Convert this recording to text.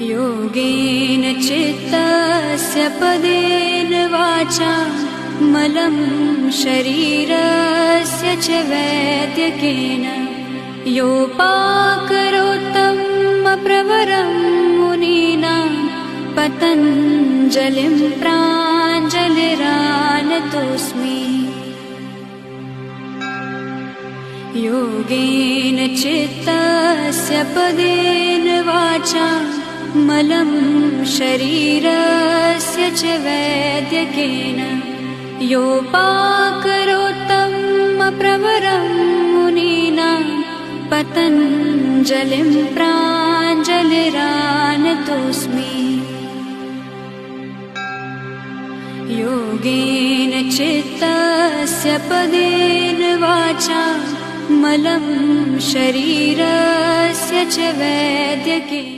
योगेन चित्तस्य पदेन वाचा मलं शरीरस्य च वैद्यकेन योपाकरोत्तं प्रवरं मुनीनां पतञ्जलिं प्राञ्जलिरानतोऽस्मि। योगेन चित्तस्य पदेन वाचा मलं शरीरस्य च वैद्यकेन योपाकरोत्तं प्रवरं मुनीनां पतञ्जलिं प्राञ्जलिरानतोऽस्मि। योगेन चित्तस्य पदेन वाचा मलं शरीरस्य च वैद्यकेन